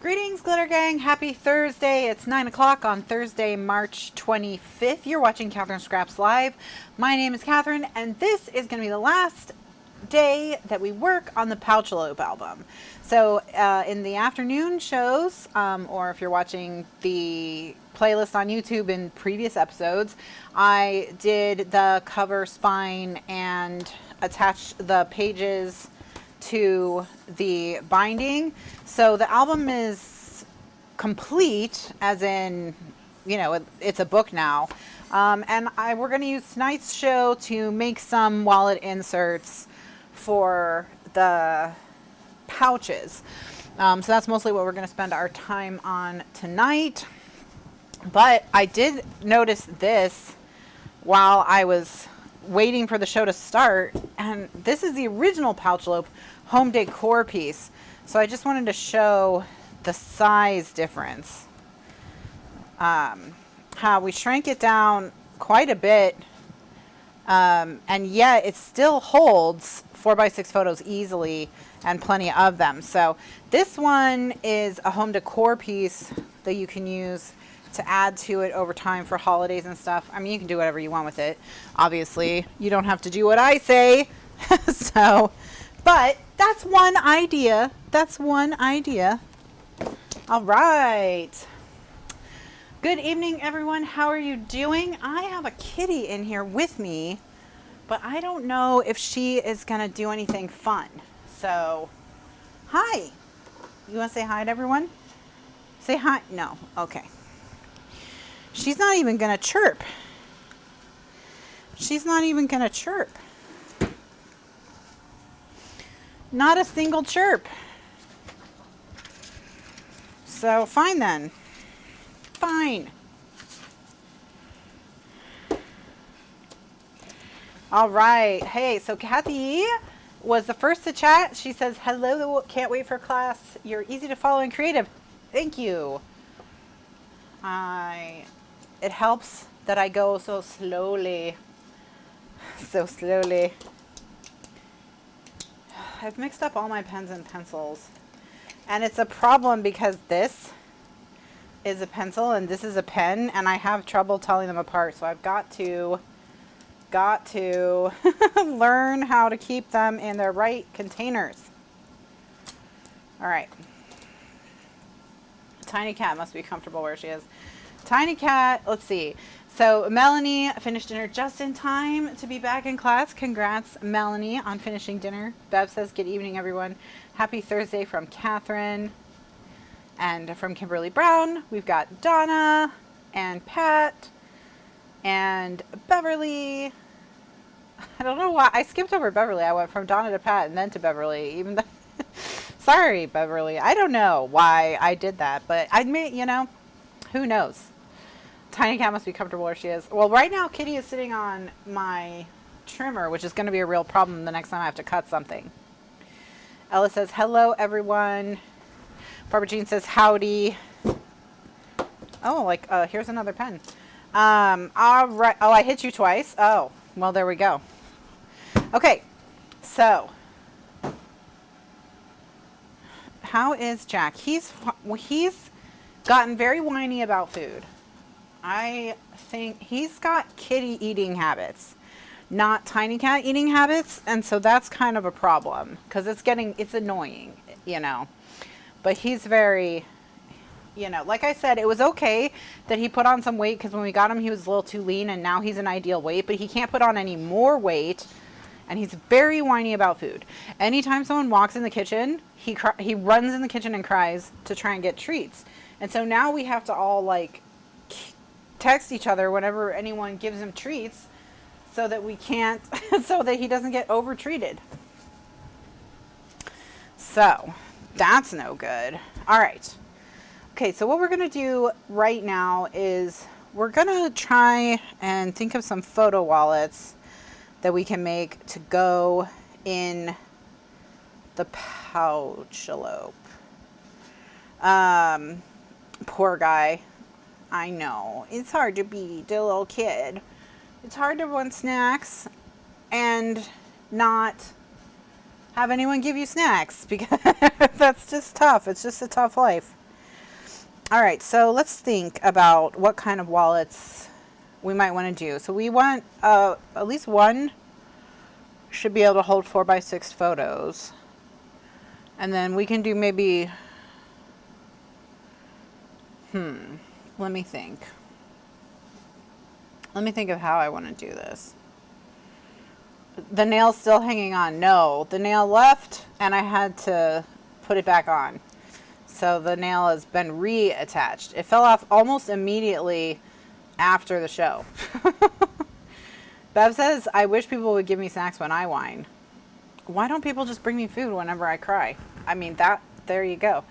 Greetings, Glitter Gang. Happy Thursday. It's 9 o'clock on Thursday, March 25th. You're watching Kathryn Scraps Live. My name is Kathryn, and this is going to be the last day that we work on the Pouch-A-Lope album. So in the afternoon shows, or if you're watching the playlist on YouTube in previous episodes, I did the cover spine and attached the pages to the binding. So the album is complete, as in, you know, it's a book now. And we're going to use tonight's show to make some wallet inserts for the pouches. So that's mostly what we're going to spend our time on tonight. But I did notice this while I was waiting for the show to start, and this is the original Pouch-A-Lope home decor piece. So I just wanted to show the size difference. How we shrank it down quite a bit, and yet it still holds 4x6 photos easily, and plenty of them. So this one is a home decor piece that you can use to add to it over time for holidays and stuff. I mean, you can do whatever you want with it. Obviously, you don't have to do what I say. So, but that's one idea. That's one idea. All right. Good evening, everyone. How are you doing? I have a kitty in here with me, but I don't know if she is going to do anything fun. So, hi. You want to say hi to everyone? Say hi. No. Okay. She's not even going to chirp. She's not even going to chirp. Not a single chirp. So, fine then. Fine. All right. Hey, so Kathy was the first to chat. She says, hello, can't wait for class. You're easy to follow and creative. Thank you. It helps that I go so slowly. So slowly. I've mixed up all my pens and pencils. And it's a problem because this is a pencil and this is a pen, and I have trouble telling them apart. So I've got to learn how to keep them in their right containers. All right. Tiny Cat must be comfortable where she is. Tiny Cat, let's see. So Melanie finished dinner just in time to be back in class. Congrats, Melanie, on finishing dinner. Bev says, good evening, everyone. Happy Thursday from Kathryn. And from Kimberly Brown, we've got Donna and Pat and Beverly. I don't know why. I skipped over Beverly. I went from Donna to Pat and then to Beverly. Even though, sorry, Beverly. I don't know why I did that, but I admit, you know, who knows? Tiny Cat must be comfortable where she is. Well, right now, Kitty is sitting on my trimmer, which is going to be a real problem the next time I have to cut something. Ella says, hello, everyone. Barbara Jean says, howdy. Oh, like, here's another pen. All right. Oh, I hit you twice. Oh, well, there we go. Okay, so how is Jack? He's gotten very whiny about food. I think he's got kitty eating habits, not Tiny Cat eating habits, and so that's kind of a problem because it's annoying, you know. But he's very, you know, like I said, it was okay that he put on some weight because when we got him, he was a little too lean, and now he's an ideal weight, but he can't put on any more weight, and he's very whiny about food. Anytime someone walks in the kitchen, he runs in the kitchen and cries to try and get treats. And so now we have to all, like, text each other whenever anyone gives him treats so that we can't, so that he doesn't get over-treated. So that's no good. All right. Okay, so what we're going to do right now is we're going to try and think of some photo wallets that we can make to go in the Pouch-A-Lope. Poor guy. I know. It's hard to be the little kid. It's hard to want snacks and not have anyone give you snacks because that's just tough. It's just a tough life. All right, so let's think about what kind of wallets we might want to do. So we want at least one should be able to hold 4x6 photos. And then we can do maybe, let me think. Let me think of how I want to do this. The nail's still hanging on. No, the nail left and I had to put it back on. So the nail has been reattached. It fell off almost immediately after the show. Bev says, I wish people would give me snacks when I whine. Why don't people just bring me food whenever I cry? I mean, there you go.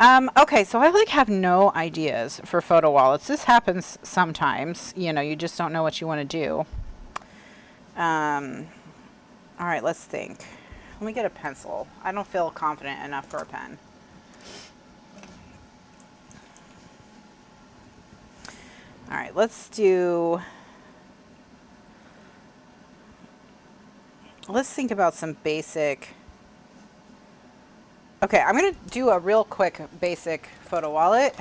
Okay, so I like have no ideas for photo wallets. This happens sometimes. You know, you just don't know what you want to do. All right, let's think. Let me get a pencil. I don't feel confident enough for a pen. All right, let's think about some basic. Okay, I'm going to do a real quick basic photo wallet.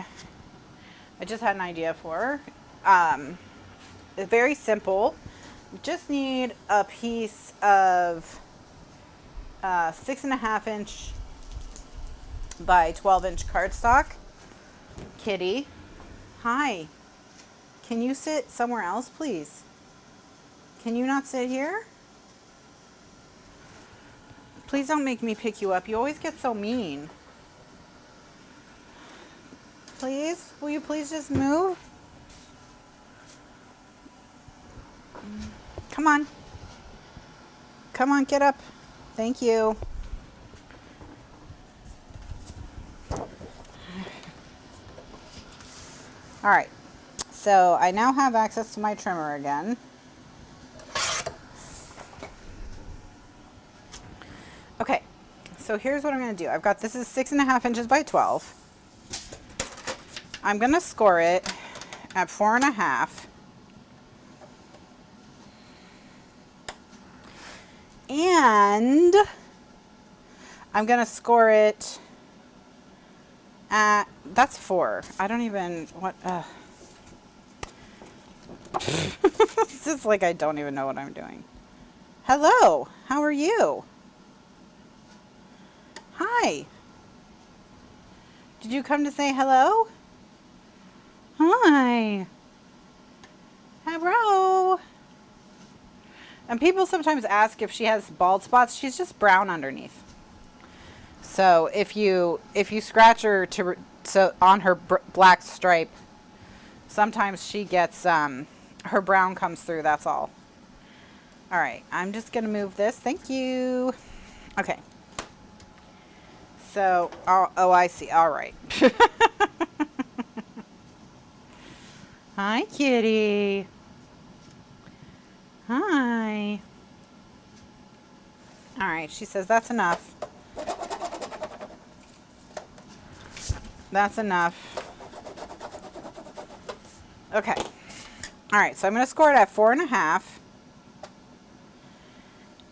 I just had an idea for. It's very simple. You just need a piece of 6.5 inch by 12 inch cardstock. Kitty, hi. Can you sit somewhere else, please? Can you not sit here? Please don't make me pick you up. You always get so mean. Please? Will you please just move? Come on. Come on, get up. Thank you. All right. So I now have access to my trimmer again. Okay, so here's what I'm going to do. I've got, this is 6.5 inches by 12. I'm going to score it at 4.5. And I'm going to score it at, that's 4. I don't even, what, it's just like I don't even know what I'm doing. Hello, how are you? Hi. Did you come to say hello? Hi. Hello. And people sometimes ask if she has bald spots. She's just brown underneath. So if you scratch her so on her black stripe, sometimes she gets her brown comes through. That's all. All right, I'm just gonna move this. Thank you. Okay. So, oh, I see. All right. Hi, kitty. Hi. All right, she says that's enough. That's enough. Okay. All right, so I'm going to score it at 4.5.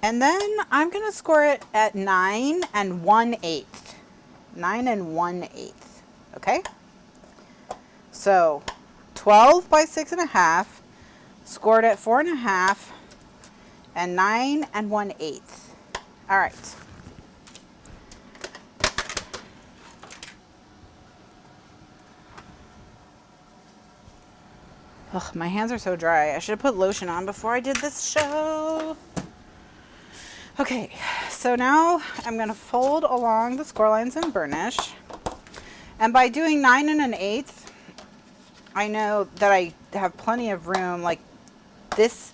And then I'm going to score it at 9 1/8. 9 1/8. Okay? So 12 by 6.5, scored at 4.5, and 9 1/8. All right. Ugh, my hands are so dry. I should have put lotion on before I did this show. Okay, so now I'm going to fold along the score lines and burnish. And by doing 9 1/8, I know that I have plenty of room. Like this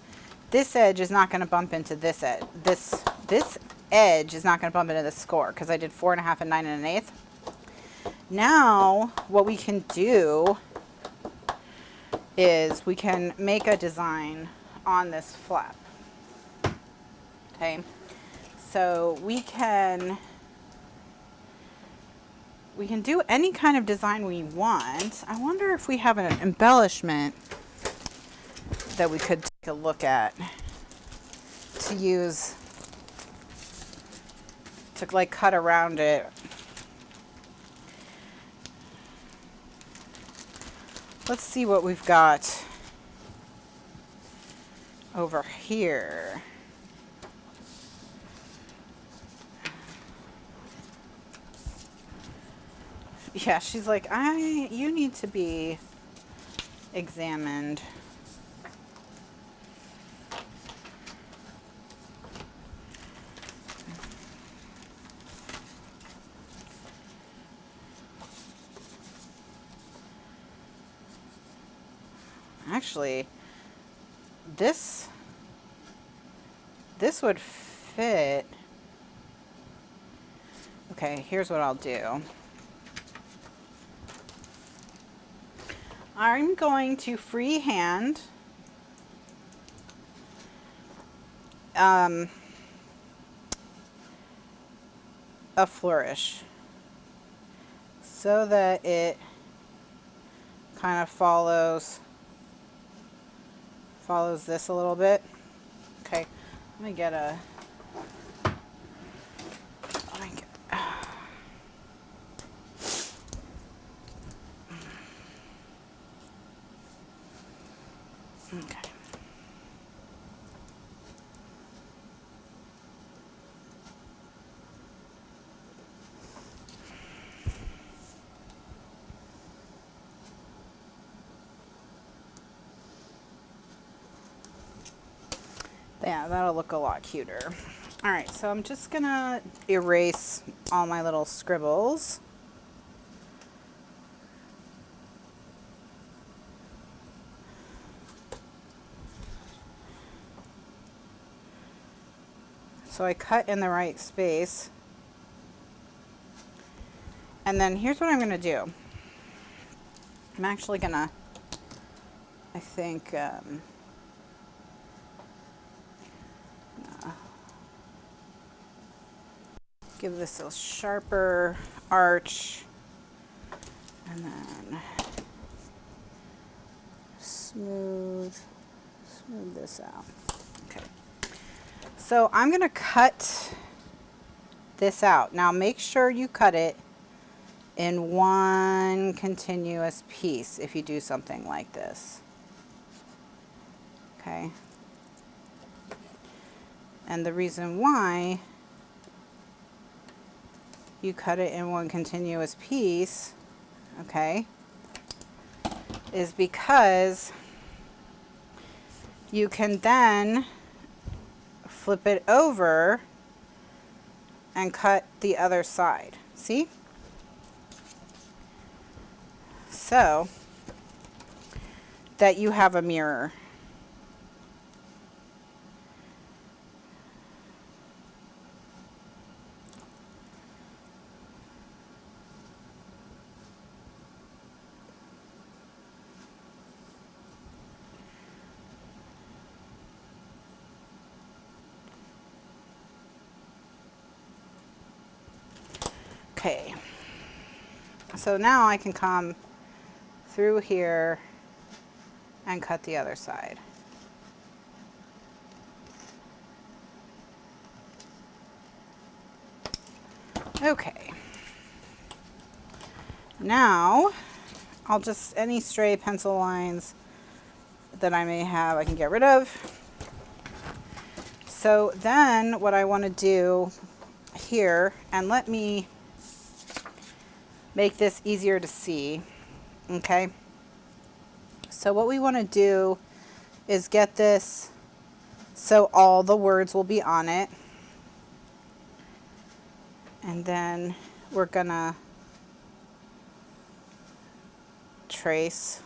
edge is not going to bump into this edge. This edge is not going to bump into the score because I did 4.5 and 9 1/8. Now what we can do is we can make a design on this flap. Okay, so we can do any kind of design we want. I wonder if we have an embellishment that we could take a look at to use to like cut around it. let's see what we've got over here. Yeah, she's like, you need to be examined. Actually, this would fit. Okay, here's what I'll do. I'm going to freehand a flourish so that it kind of follows this a little bit. Okay, let me get a okay. Yeah, that'll look a lot cuter. All right, so I'm just gonna erase all my little scribbles. So I cut in the right space. And then here's what I'm gonna do. I'm actually gonna, I think, give this a sharper arch, and then smooth this out. Okay. So I'm going to cut this out. Now make sure you cut it in one continuous piece if you do something like this. Okay. And the reason why you cut it in one continuous piece, okay, is because you can then flip it over and cut the other side. See? So that you have a mirror. Okay, so now I can come through here and cut the other side. Okay, now I'll just, any stray pencil lines that I may have, I can get rid of. So then what I want to do here, and let me make this easier to see, okay? So what we want to do is get this so all the words will be on it. And then we're gonna trace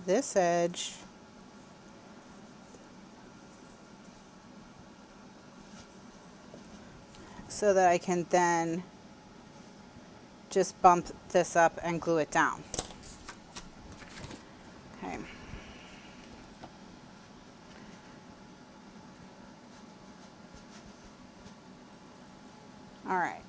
this edge so that I can then just bump this up and glue it down. Okay. All right.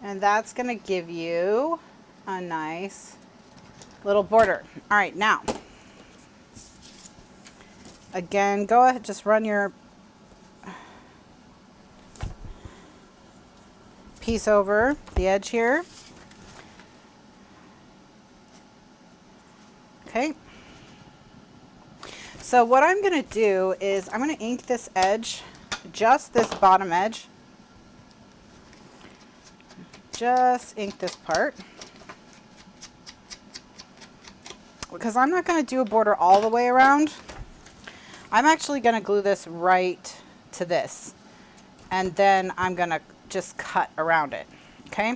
And that's going to give you a nice little border. All right, now, again, go ahead, just run your piece over the edge here. Okay. So what I'm going to do is I'm going to ink this edge, just this bottom edge. Just ink this part. Because I'm not going to do a border all the way around. I'm actually going to glue this right to this. And then I'm going to just cut around it. Okay?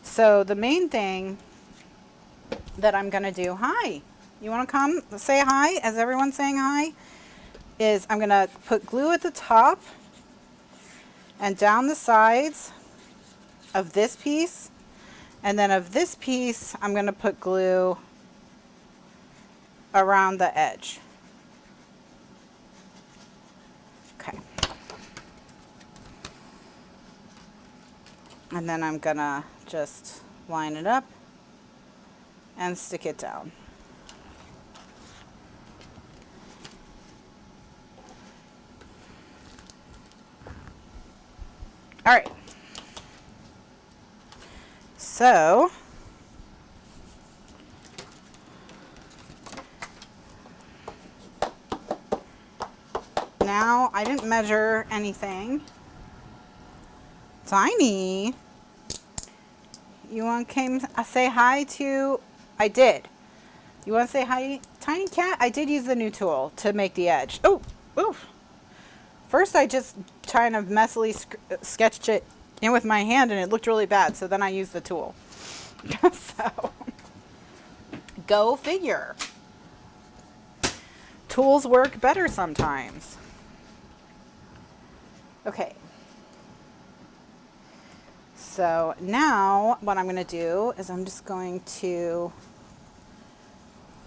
So the main thing that I'm going to do, hi, you want to come say hi as everyone's saying hi, is I'm going to put glue at the top and down the sides of this piece, and then of this piece I'm going to put glue around the edge. Okay. And then I'm going to just line it up and stick it down. All right. So now I didn't measure anything. Tiny, you want to say hi to, I did. You want to say hi, Tiny Cat? I did use the new tool to make the edge. Oh, oof. First I just kind of messily sketched it in with my hand and it looked really bad, so then I used the tool. So, go figure. Tools work better sometimes. Okay. So now what I'm going to do is I'm just going to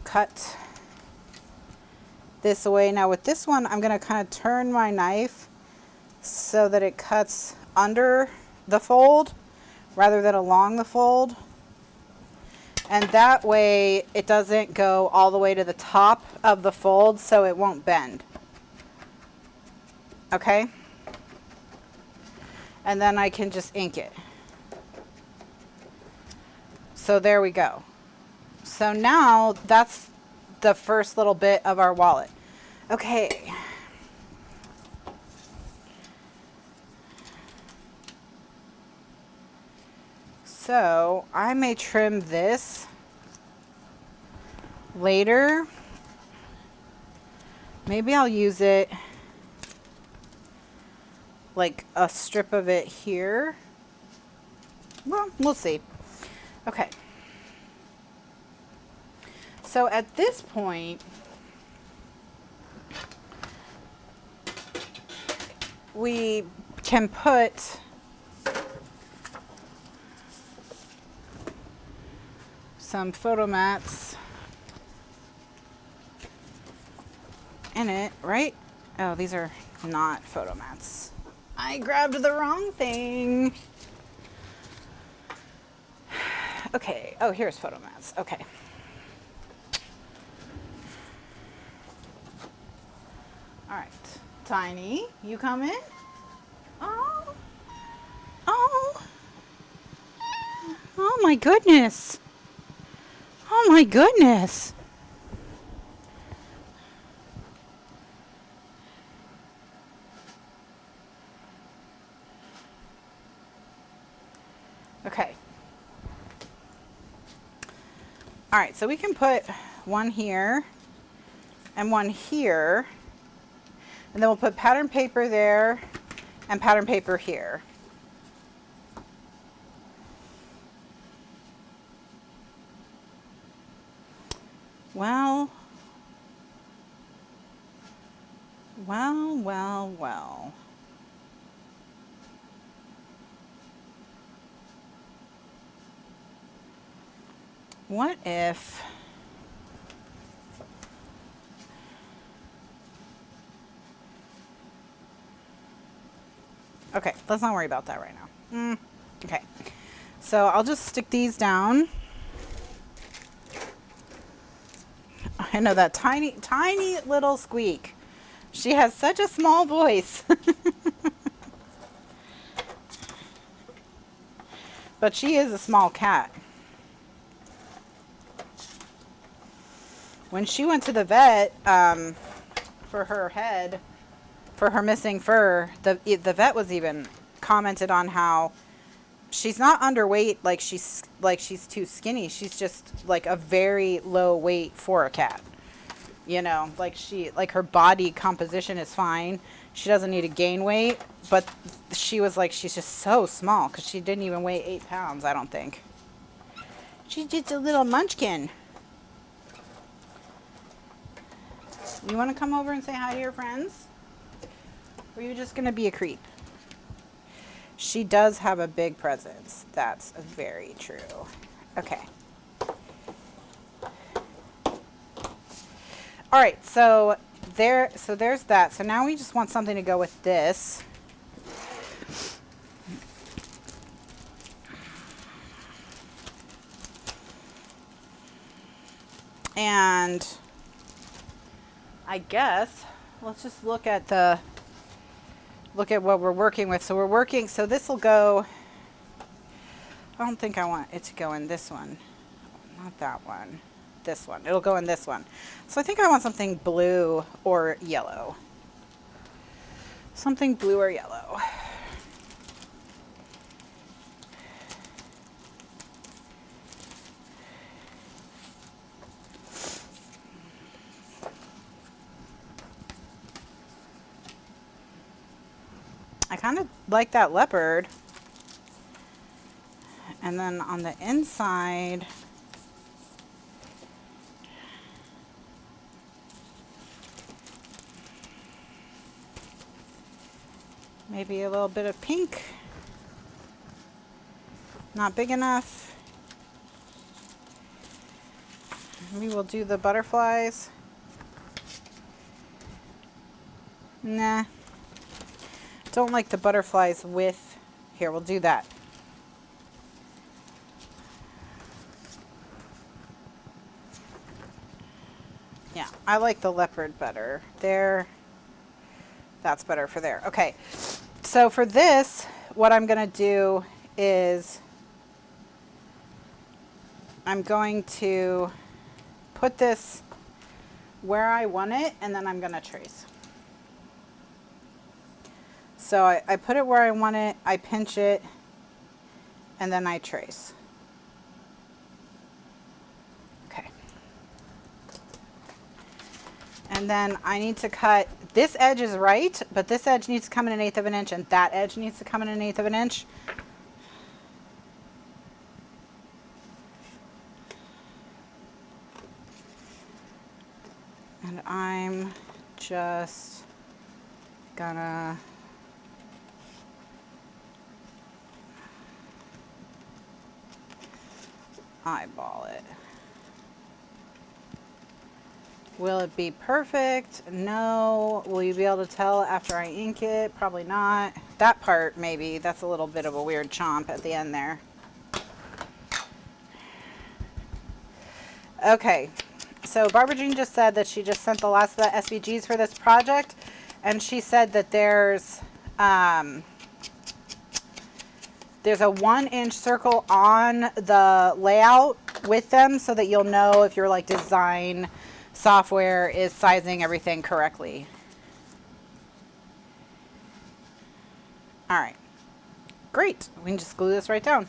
cut this away. Now with this one, I'm going to kind of turn my knife so that it cuts under the fold rather than along the fold. And that way it doesn't go all the way to the top of the fold, so it won't bend. Okay? And then I can just ink it. So there we go. So now that's the first little bit of our wallet. Okay. So I may trim this later. Maybe I'll use it like a strip of it here. Well, we'll see. Okay. So at this point, we can put some photo mats in it, right? Oh, these are not photo mats. I grabbed the wrong thing. Okay, oh, here's photo mats. Okay. All right, Tiny, you come in? Oh, oh, oh my goodness. Oh my goodness. Okay. All right, so we can put one here and one here, and then we'll put pattern paper there and pattern paper here. Well, well, well, well. What if okay, let's not worry about that right now. Okay. So I'll just stick these down. I know that tiny, tiny little squeak. She has such a small voice. But she is a small cat. When she went to the vet for her head, for her missing fur, the vet was even commented on how she's not underweight, like she's too skinny. She's just like a very low weight for a cat. You know, like her body composition is fine. She doesn't need to gain weight, but she was like, she's just so small because she didn't even weigh 8 pounds, I don't think. She's just a little munchkin. You want to come over and say hi to your friends? Or are you just going to be a creep? She does have a big presence. That's very true. Okay. All right, so there's that. So now we just want something to go with this. And I guess let's just look at what we're working with. So we're working, so this will go, I don't think I want it to go in this one. Not that one. This one. It'll go in this one. So I think I want something blue or yellow. Something blue or yellow. I kind of like that leopard. And then on the inside, maybe a little bit of pink. Not big enough. Maybe we'll do the butterflies. Nah. Don't like the butterflies with, here, we'll do that. Yeah, I like the leopard better. There, that's better for there. Okay, so for this, what I'm gonna do is I'm going to put this where I want it, and then I'm gonna trace. So I put it where I want it, I pinch it, and then I trace. Okay. And then I need to cut, this edge is right, but this edge needs to come in 1/8 of an inch, and that edge needs to come in 1/8 of an inch. And I'm just gonna eyeball it. Will it be perfect? No. Will you be able to tell after I ink it? Probably not. That part, maybe. That's a little bit of a weird chomp at the end there. Okay. So Barbara Jean just said that she just sent the last of the SVGs for this project. And she said that there's a 1-inch circle on the layout with them so that you'll know if your like design software is sizing everything correctly. All right, great. We can just glue this right down.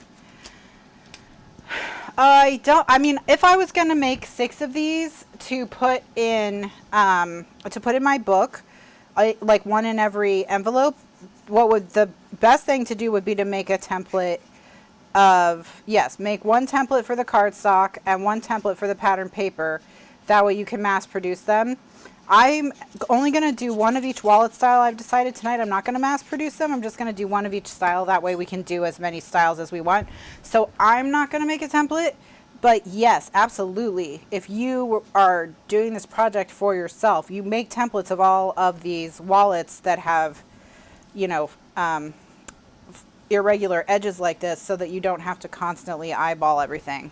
I mean, if I was going to make 6 of these to put in my book, like one in every envelope, what would the best thing to do would be to make a template of, yes, make one template for the cardstock and one template for the pattern paper. That way you can mass produce them. I'm only going to do one of each wallet style. I've decided tonight I'm not going to mass produce them. I'm just going to do one of each style. That way we can do as many styles as we want. So I'm not going to make a template. But yes, absolutely. If you are doing this project for yourself, you make templates of all of these wallets that have, you know, irregular edges like this so that you don't have to constantly eyeball everything.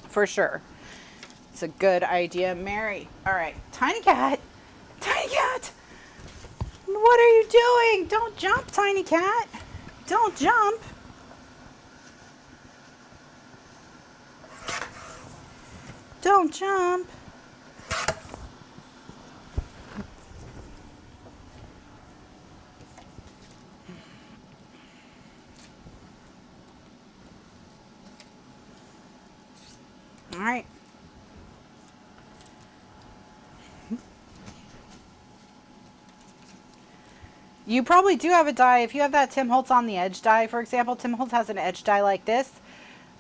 For sure. It's a good idea, Mary. All right, Tiny Cat. Tiny Cat! What are you doing? Don't jump, Tiny Cat. Don't jump. Don't jump. All right. You probably do have a die. If you have that Tim Holtz on the edge die, for example, Tim Holtz has an edge die like this.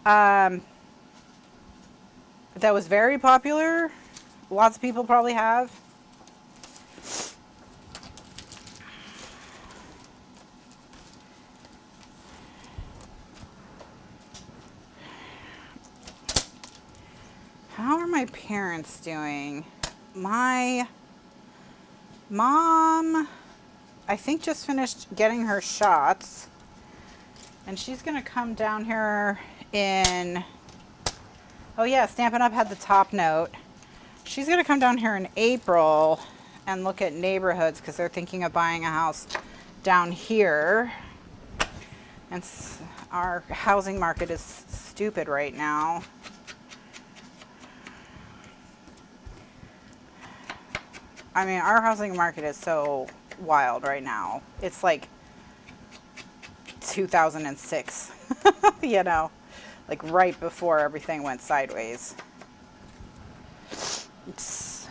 That was very popular. Lots of people probably have. How are my parents doing? My mom, I think, just finished getting her shots, and she's gonna come down here in, oh yeah, Stampin' Up! Had the top note. She's gonna come down here in April and look at neighborhoods because they're thinking of buying a house down here. And our housing market is stupid right now. I mean, our housing market is so wild right now. It's like 2006, you know, like right before everything went sideways. It's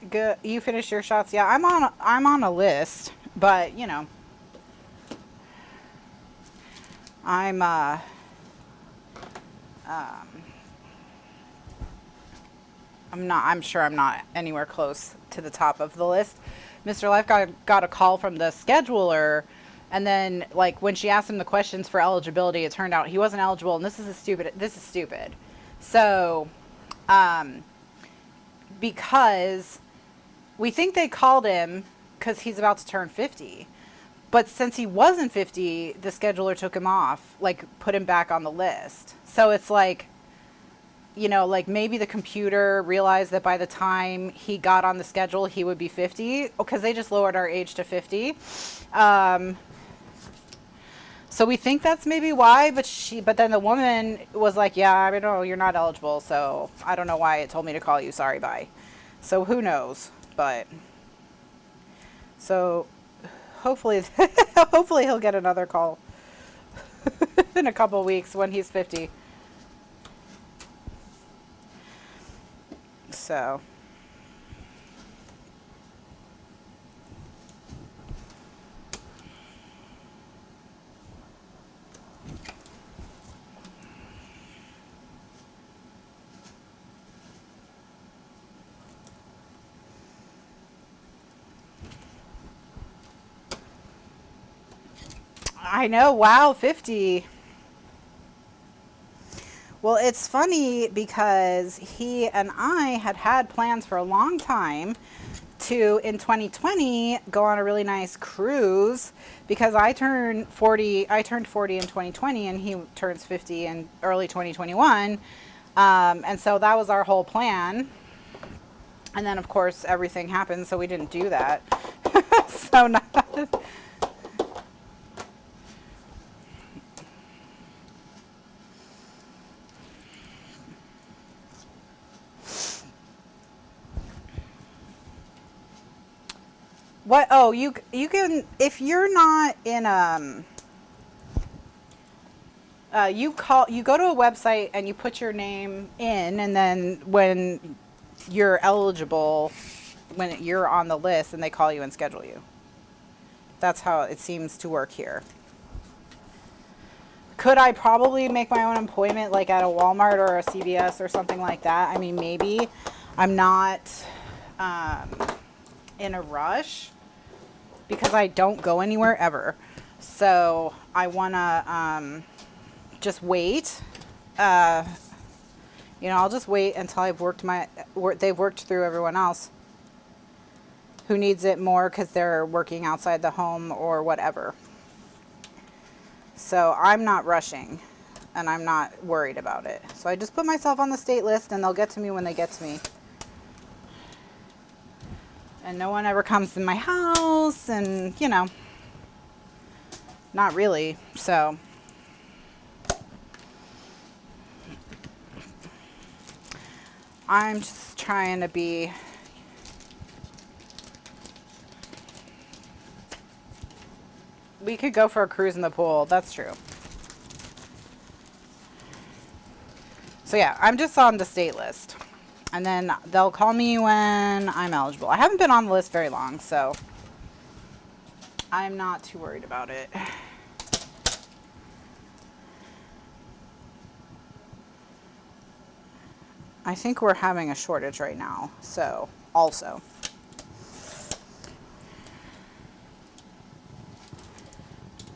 good. You finished your shots? Yeah, I'm on a list, but you know, I'm sure I'm not anywhere close to the top of the list. Mr. Life got a call from the scheduler, and then like when she asked him the questions for eligibility, it turned out he wasn't eligible, and this is stupid. So, because we think they called him because he's about to turn 50. But since he wasn't 50, the scheduler took him off, like put him back on the list. So it's like, you know, like maybe the computer realized that by the time he got on the schedule, he would be 50, because they just lowered our age to 50. So we think that's maybe why, but then the woman was like, yeah, I don't know, you're not eligible, so I don't know why it told me to call you, sorry, bye. So who knows, but, so hopefully, hopefully he'll get another call in a couple weeks when he's 50. So. I know, wow, 50. Well, it's funny because he and I had plans for a long time to, in 2020, go on a really nice cruise, because I turned 40 in 2020, and he turns 50 in early 2021. And so that was our whole plan. And then, of course, everything happened, so we didn't do that. So not... What? Oh, you can, if you're not in you go to a website and you put your name in, and then when you're eligible, when you're on the list, and they call you and schedule you. That's how it seems to work here. Could I probably make my own appointment, like at a Walmart or a CVS or something like that? I mean, maybe. I'm not in a rush, because I don't go anywhere ever. So I want to just wait. You know, I'll just wait until I've worked they've worked through everyone else. who needs it more because they're working outside the home or whatever. So I'm not rushing and I'm not worried about it. So I just put myself on the state list and they'll get to me when they get to me. And no one ever comes in my house and, you know, not really. So I'm just trying to be we could go for a cruise in the pool. That's true. So yeah, I'm just on the state list. And then they'll call me when I'm eligible. I haven't been on the list very long, so I'm not too worried about it. I think we're having a shortage right now, so also.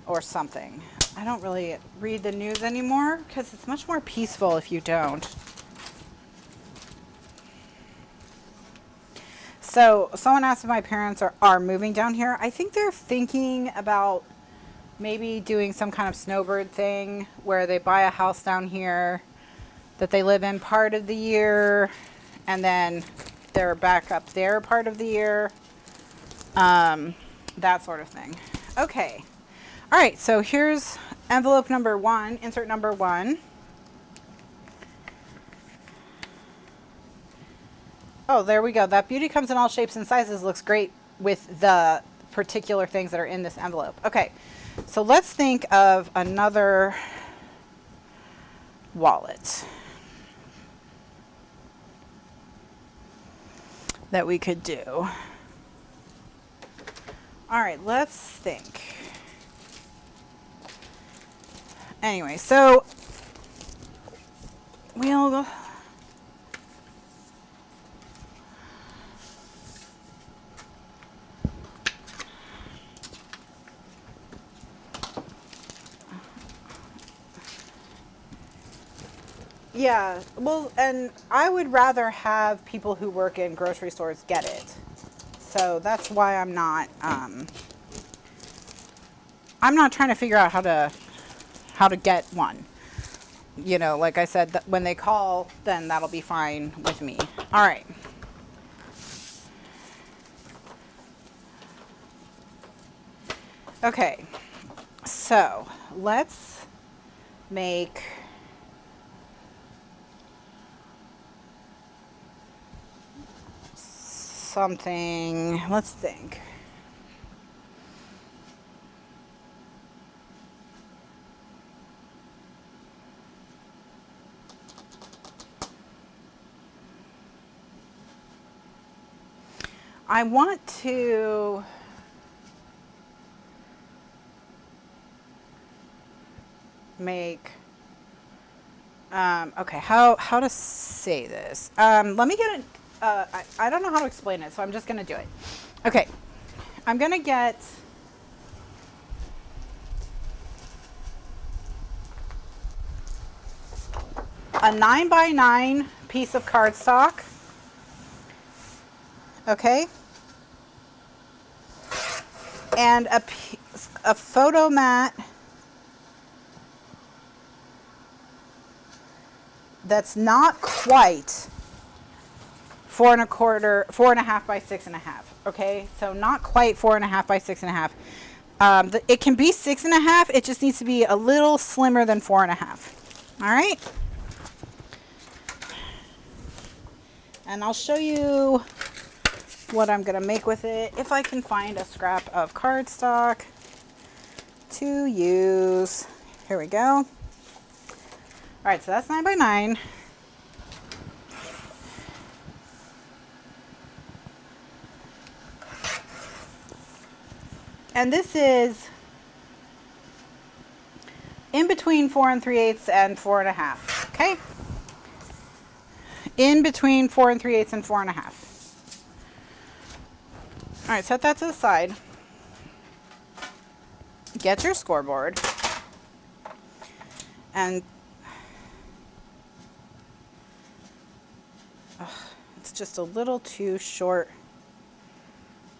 Or something. I don't really read the news anymore because it's much more peaceful if you don't. So someone asked if my parents are moving down here. I think they're thinking about maybe doing some kind of snowbird thing where they buy a house down here that they live in part of the year and then they're back up there part of the year. That sort of thing. Okay. All right. So here's envelope number 1, insert number 1. Oh, there we go. That beauty comes in all shapes and sizes looks great with the particular things that are in this envelope. Okay, so let's think of another wallet that we could do. All right, let's think. Anyway, so we'll yeah, well, and I would rather have people who work in grocery stores get it. So that's why I'm not trying to figure out how to get one. You know, like I said, that when they call, then that'll be fine with me. All right. Okay. So, let's make something, let's think. I want to make, okay, how to say this. Let me get it. I don't know how to explain it, so I'm just going to do it. Okay, I'm going to get a 9x9 piece of cardstock. Okay, and a photo mat that's not quite 4.25 by 6.5. Okay, so not quite 4.5 by 6.5. It can be 6.5. It just needs to be a little slimmer than 4.5. All right. And I'll show you what I'm going to make with it if I can find a scrap of cardstock to use. Here we go. All right, so that's 9x9. And this is in between 4 3/8 and 4.5. Okay? In between 4 3/8 and 4.5. All right, set that to the side. Get your scoreboard. And it's just a little too short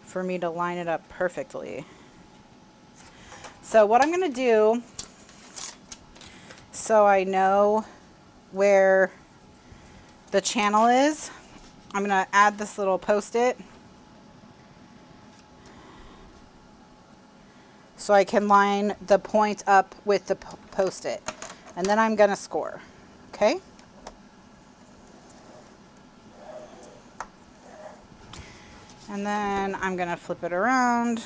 for me to line it up perfectly. So what I'm going to do, so I know where the channel is, I'm going to add this little post-it so I can line the point up with the post-it. And then I'm going to score. Okay? And then I'm going to flip it around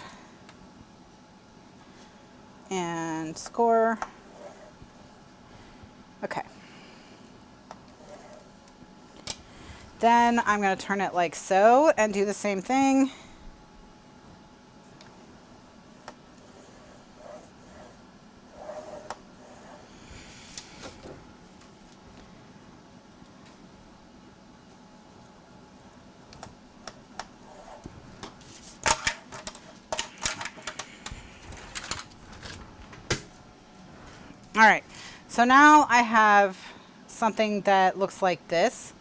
and score. Okay. Then I'm going to turn it like so and do the same thing. All right, so now I have something that looks like this.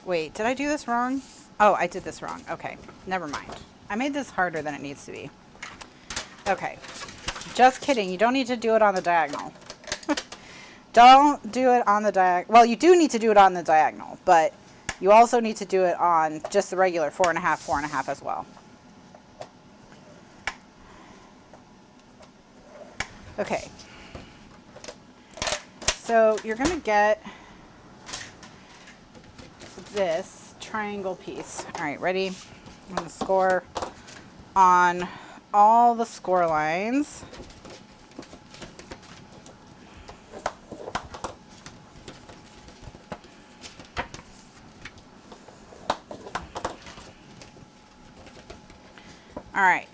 Wait, did I do this wrong? Oh, I did this wrong. Okay, never mind. I made this harder than it needs to be. Okay, just kidding. You don't need to do it on the diagonal. Don't do it on the diagonal. Well, you do need to do it on the diagonal, but you also need to do it on just the regular 4.5, 4.5 as well. Okay. So you're going to get this triangle piece. All right, ready? I'm going to score on all the score lines. All right.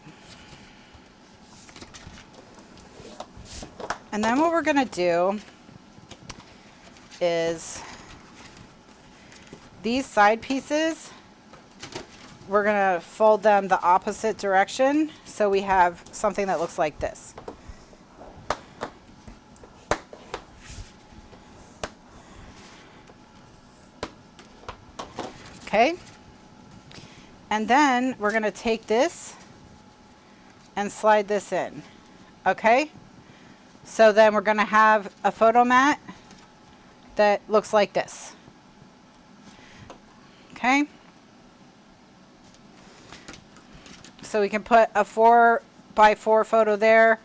And then what we're going to do is these side pieces, we're going to fold them the opposite direction so we have something that looks like this. Okay? And then we're going to take this and slide this in. Okay? So then we're going to have a photo mat that looks like this. Okay? So we can put a 4x4 photo there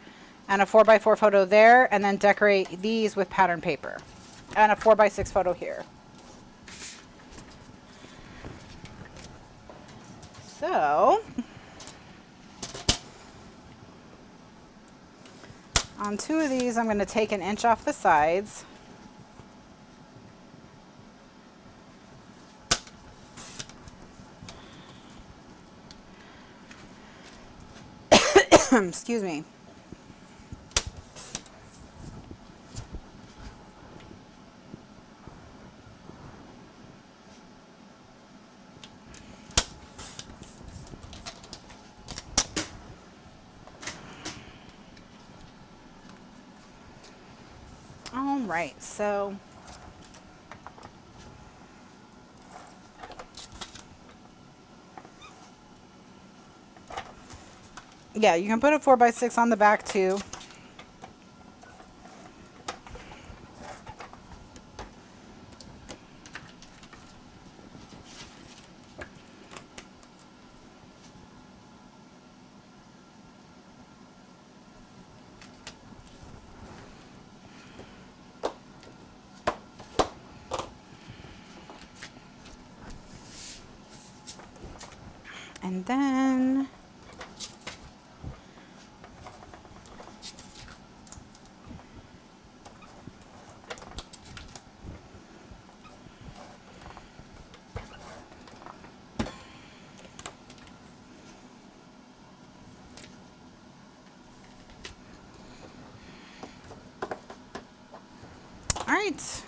and a 4x4 photo there, and then decorate these with pattern paper. And a 4x6 photo here. So, on two of these, I'm going to take 1 inch off the sides. Excuse me. All right, so yeah, you can put a 4x6 on the back too. And then all right.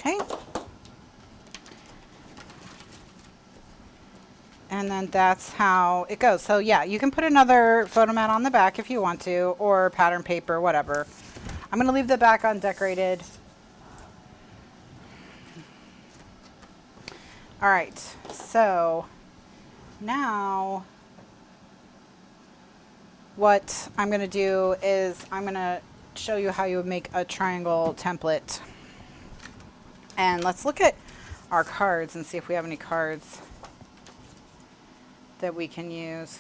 Okay. And then that's how it goes. So yeah, you can put another photo mat on the back if you want to, or pattern paper, whatever. I'm going to leave the back undecorated. All right, so now what I'm going to do is I'm going to show you how you would make a triangle template. And let's look at our cards and see if we have any cards that we can use.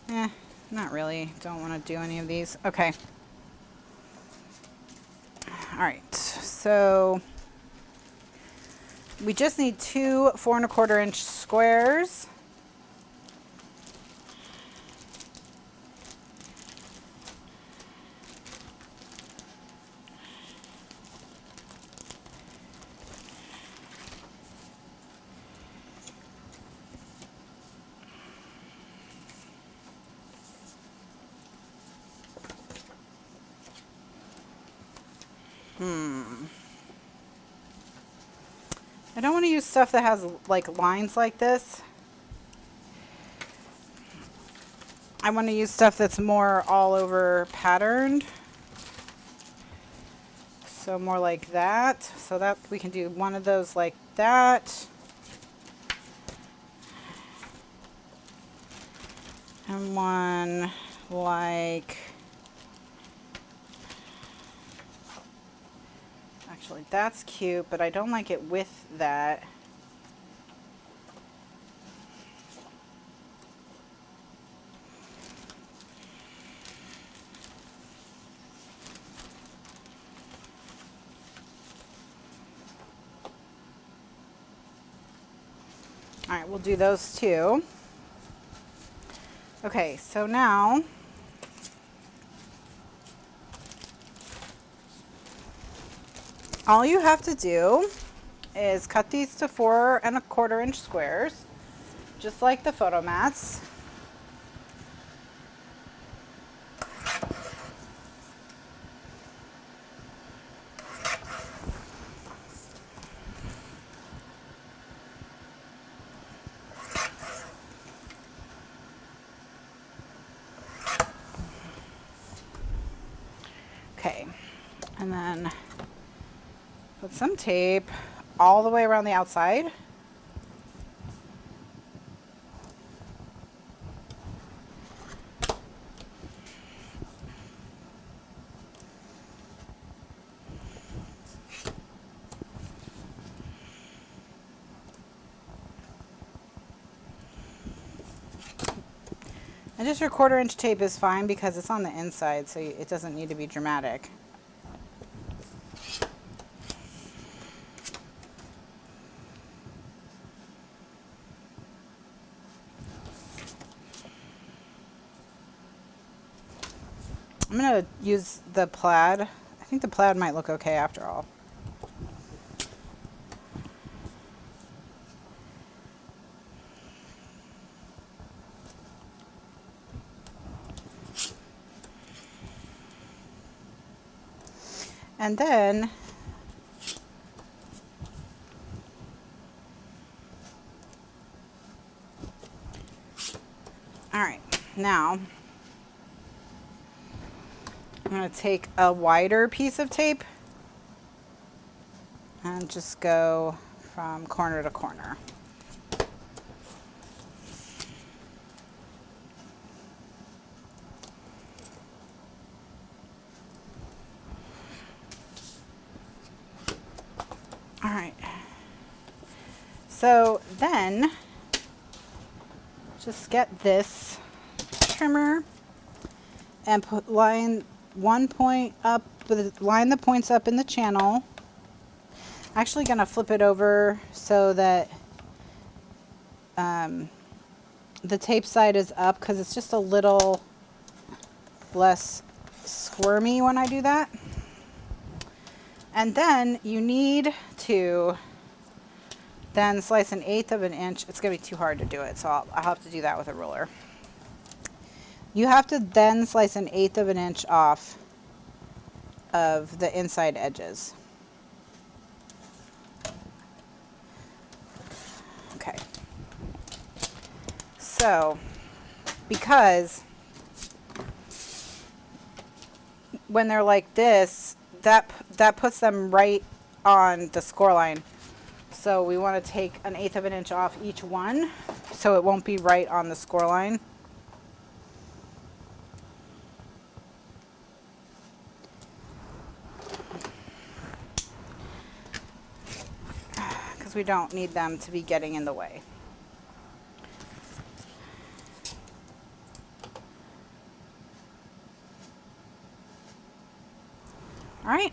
Not really. Don't want to do any of these. Okay. All right. So we just need 2 4 1/4 inch squares. I don't want to use stuff that has like lines like this. I want to use stuff that's more all over patterned. So more like that. So that we can do one of those like that. And one like, actually that's cute, but I don't like it with that. All right, we'll do those 2. Okay, so now all you have to do is cut these to 4 1/4 inch squares, just like the photo mats. Okay, and then put some tape all the way around the outside. And just your 1/4 inch tape is fine because it's on the inside, so it doesn't need to be dramatic. I'm going to use the plaid. I think the plaid might look okay after all. And then all right, now I'm going to take a wider piece of tape and just go from corner to corner. All right. So then just get this trimmer and line one point up, line the points up in the channel. Actually gonna flip it over so that the tape side is up because it's just a little less squirmy when I do that. And then you need to then slice 1/8 inch. It's gonna be too hard to do it, so I'll have to do that with a ruler. You have to then slice 1/8 inch off of the inside edges. So, because when they're like this, that puts them right on the score line. So we want to take 1/8 of an inch off each one so it won't be right on the score line. Because we don't need them to be getting in the way. All right.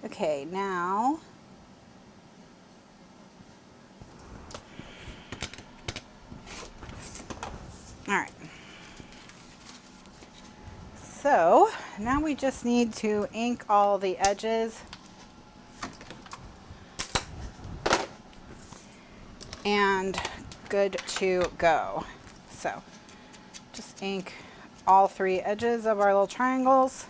Okay, now all right. So now we just need to ink all the edges and good to go. So just ink all 3 edges of our little triangles.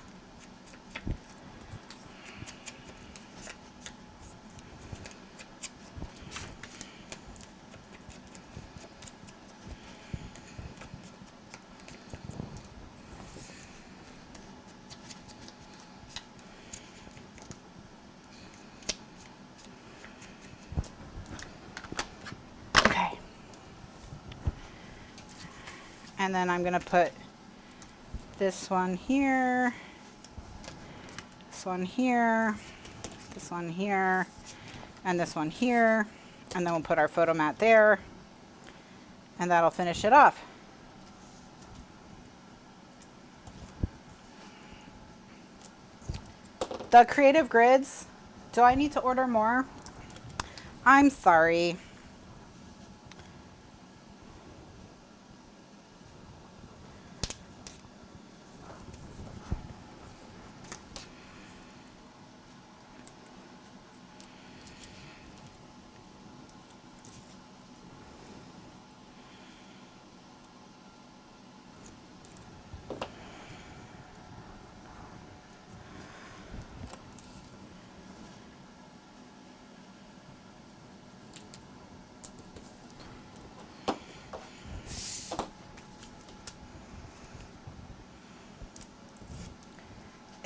And then I'm going to put this one here, this one here, this one here, and this one here. And then we'll put our photo mat there, and that'll finish it off. The creative grids, do I need to order more? I'm sorry.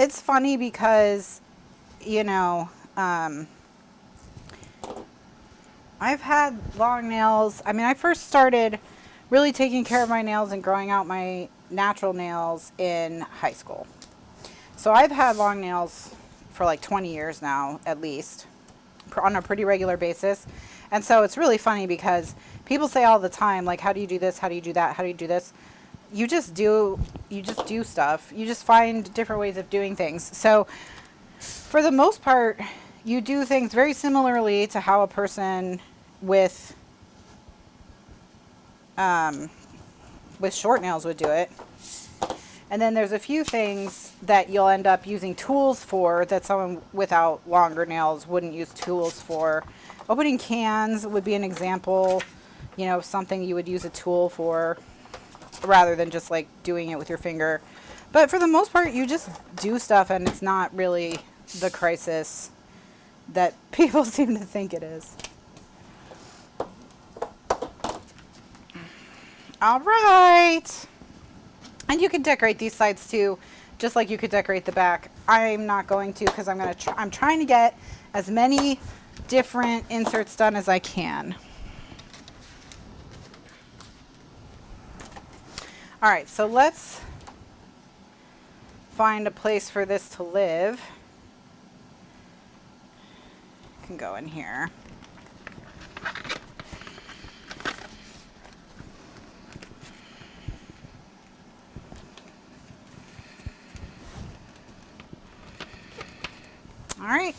It's funny because, you know, I've had long nails. I mean, I first started really taking care of my nails and growing out my natural nails in high school. So I've had long nails for like 20 years now, at least, on a pretty regular basis. And so it's really funny because people say all the time, like, how do you do this? How do you do that? How do you do this? You just do stuff. You just find different ways of doing things. So for the most part, you do things very similarly to how a person with short nails would do it. And then there's a few things that you'll end up using tools for that someone without longer nails wouldn't use tools for. Opening cans would be an example, you know, something you would use a tool for, rather than just like doing it with your finger. But for the most part, you just do stuff and it's not really the crisis that people seem to think it is. All right. And you can decorate these sides too, just like you could decorate the back. I'm not going to because I'm trying to get as many different inserts done as I can. All right, so let's find a place for this to live. It can go in here. All right,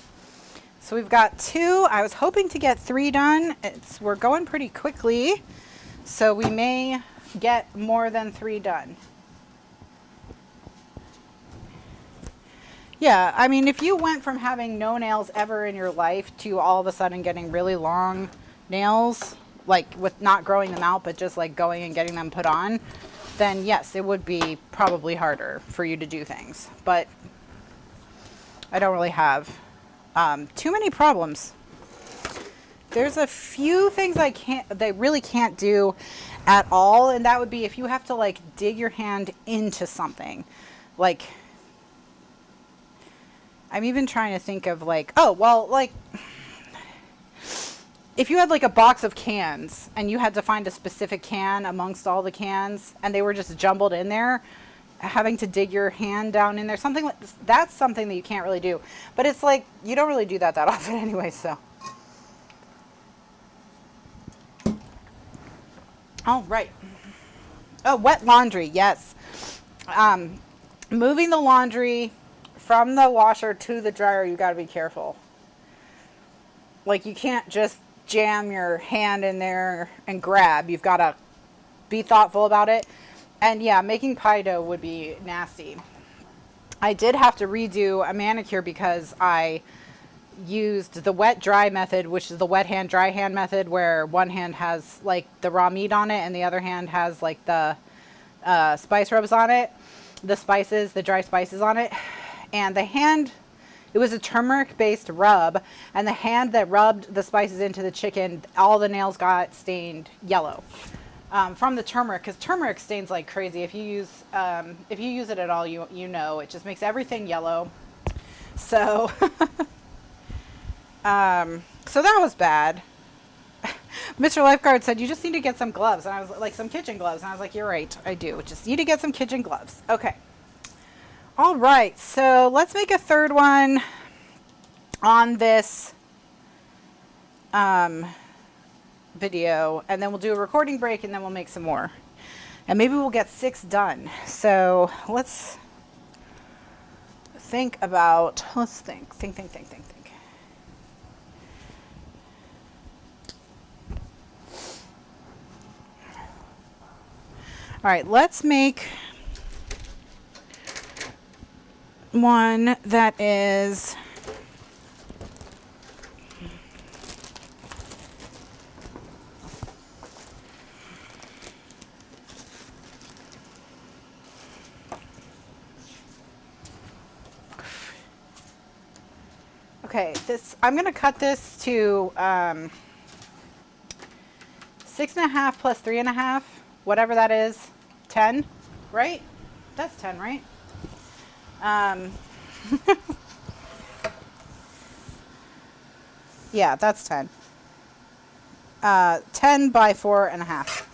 so we've got 2. I was hoping to get 3 done. We're going pretty quickly, so we may get more than 3 done. Yeah, I mean, if you went from having no nails ever in your life to all of a sudden getting really long nails, like with not growing them out, but just like going and getting them put on, then yes, it would be probably harder for you to do things. But I don't really have too many problems. There's a few things they really can't do at all, and that would be if you have to like dig your hand into something. Like, I'm even trying to think of like, oh, well, like if you had like a box of cans and you had to find a specific can amongst all the cans and they were just jumbled in there, having to dig your hand down in there, something like this, that's something that you can't really do. But it's like, you don't really do that often anyway, so. Oh, right. Oh, wet laundry, yes. Moving the laundry from the washer to the dryer, you got to be careful. Like, you can't just jam your hand in there and grab. You've got to be thoughtful about it. And yeah, making pie dough would be nasty. I did have to redo a manicure because I used the wet dry method, which is the wet hand dry hand method, where one hand has like the raw meat on it and the other hand has like the spice rubs on it, the dry spices on it. And the hand, it was a turmeric based rub, and the hand that rubbed the spices into the chicken, all the nails got stained yellow from the turmeric, because turmeric stains like crazy. If you use it at all, you know it just makes everything yellow. So so that was bad. Mr. Lifeguard said, you just need to get some gloves. And I was like, some kitchen gloves. And I was like, you're right, I do. Just need to get some kitchen gloves. Okay. All right. So let's make a third one on this video. And then we'll do a recording break and then we'll make some more. And maybe we'll get 6 done. So let's think. All right, let's make one that is okay. I'm going to cut this to 6.5 plus 3.5. Whatever that is, 10, right? That's 10, right? Yeah, that's 10. 10 by 4.5.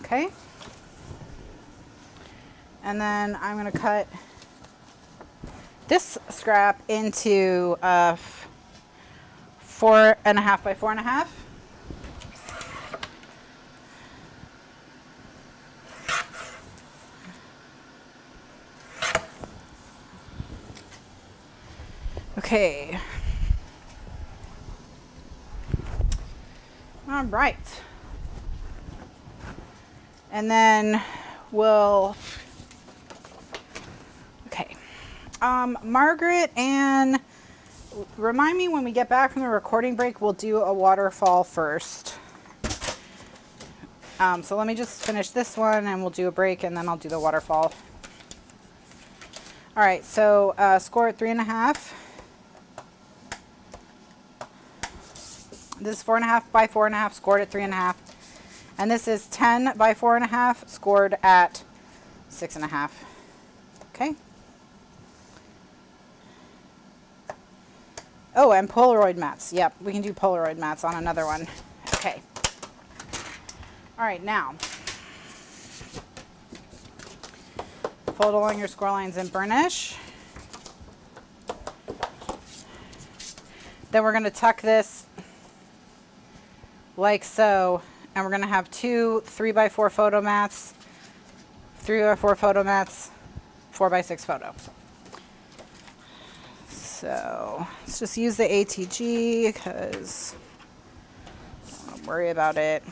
Okay. And then I'm going to cut this scrap into 4.5 by 4.5. Okay. All right. And then we'll, okay. Margaret and remind me when we get back from the recording break, we'll do a waterfall first. So let me just finish this one and we'll do a break and then I'll do the waterfall. All right, so score at 3.5. This is 4.5 by 4.5, scored at 3.5. And this is 10 by 4.5, scored at 6.5. Okay. Oh, and Polaroid mats. Yep, we can do Polaroid mats on another one. Okay. All right, now. Fold along your score lines and burnish. Then we're going to tuck this like so, and we're going to have 2 3x4 photo mats, 3x4 photo mats, 4x6 photo. So let's just use the ATG because I don't worry about it.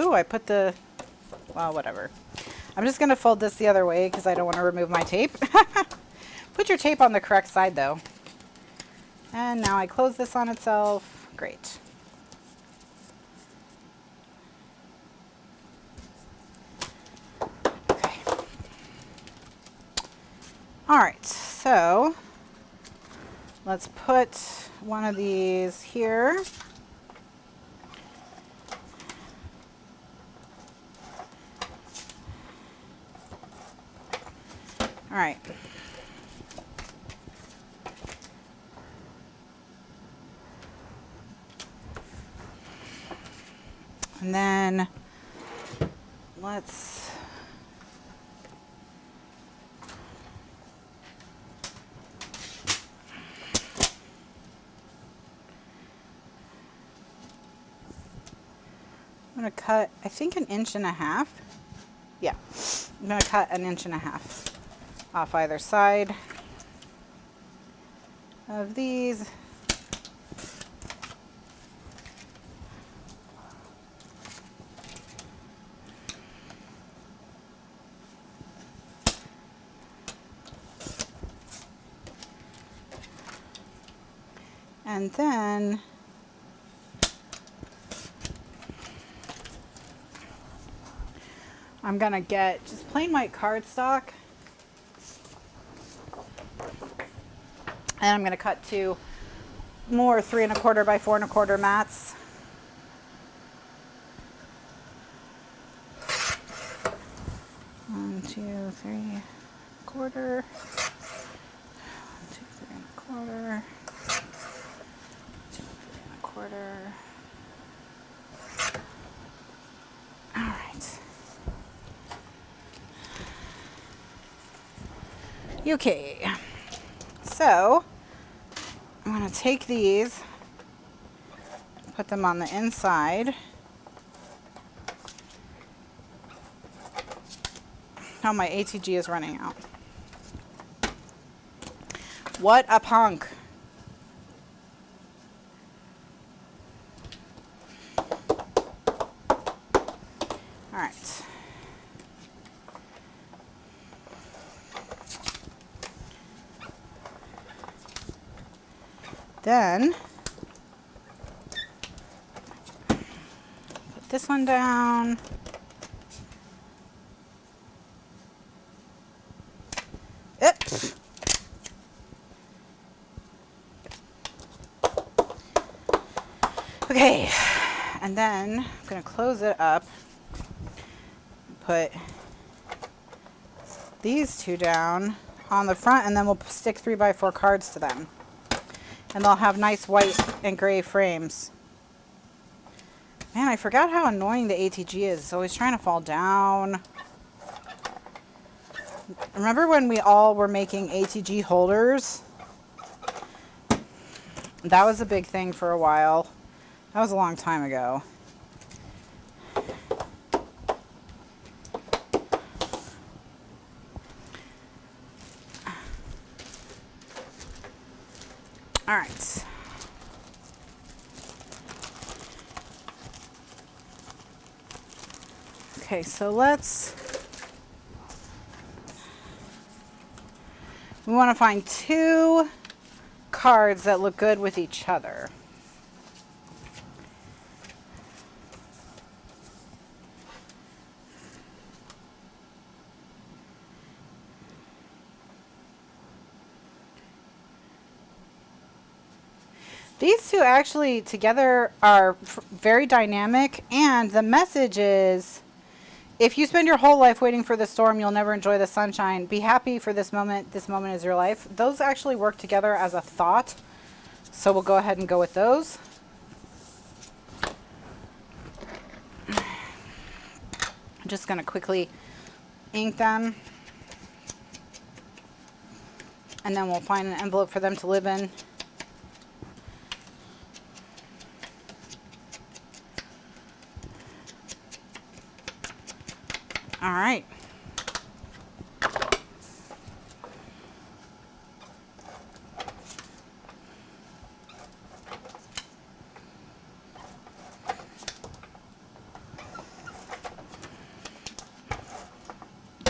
Ooh, I put the, well, whatever. I'm just going to fold this the other way because I don't want to remove my tape. Put your tape on the correct side though. And now I close this on itself. Great. Okay. All right, so let's put one of these here. All right. And then let's I'm going to cut, I think, 1.5 inches. Yeah, I'm going to cut 1.5 inches off either side of these. And then I'm gonna get just plain white cardstock, and I'm gonna cut 2 more 3 1/4 by 4 1/4 mats. One, 2, 3 1/4. 1, 2, 3 1/4. 2, 3 1/4. All right. Okay. So I'm going to take these, put them on the inside. Oh, my ATG is running out. What a punk. All right. Then put this one down. Oops. Okay, and then I'm going to close it up. Put these 2 down on the front, and then we'll stick 3 by 4 cards to them. And they'll have nice white and gray frames. Man, I forgot how annoying the ATG is. It's always trying to fall down. Remember when we all were making ATG holders? That was a big thing for a while. That was a long time ago. All right. Okay, so we want to find 2 cards that look good with each other. These 2 actually together are very dynamic, and the message is, if you spend your whole life waiting for the storm, you'll never enjoy the sunshine. Be happy for this moment. This moment is your life. Those actually work together as a thought, so we'll go ahead and go with those. I'm just going to quickly ink them, and then we'll find an envelope for them to live in. All right.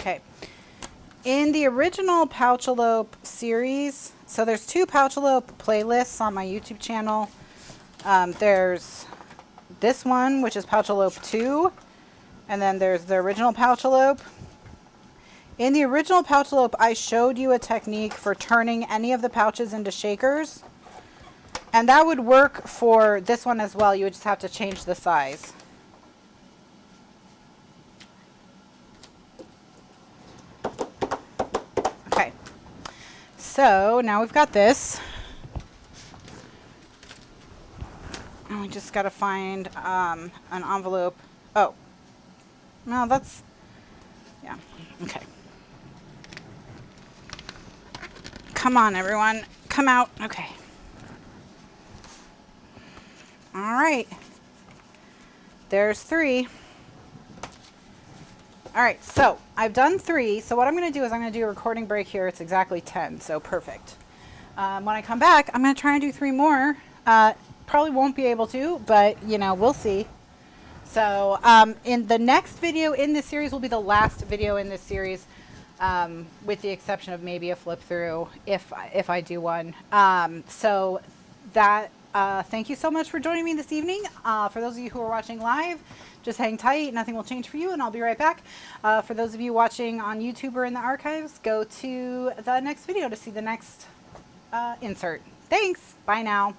Okay. In the original Pouch-A-Lope series, so there's 2 Pouch-A-Lope playlists on my YouTube channel. There's this one, which is Pouch-A-Lope 2, and then there's the original Pouch-A-Lope. In the original Pouch-A-Lope, I showed you a technique for turning any of the pouches into shakers, and that would work for this one as well. You would just have to change the size. Okay, so now we've got this. And we just got to find an envelope. Oh, no, that's, yeah, okay. Come on, everyone, come out. Okay. All right. There's 3. All right, so I've done 3. So what I'm going to do is I'm going to do a recording break here. It's exactly 10, so perfect. When I come back, I'm going to try and do 3 more. Probably won't be able to, but, you know, we'll see. So in the next video in this series will be the last video in this series, with the exception of maybe a flip through if I do one. So that thank you so much for joining me this evening. For those of you who are watching live, just hang tight. Nothing will change for you, and I'll be right back. For those of you watching on YouTube or in the archives, go to the next video to see the next insert. Thanks. Bye now.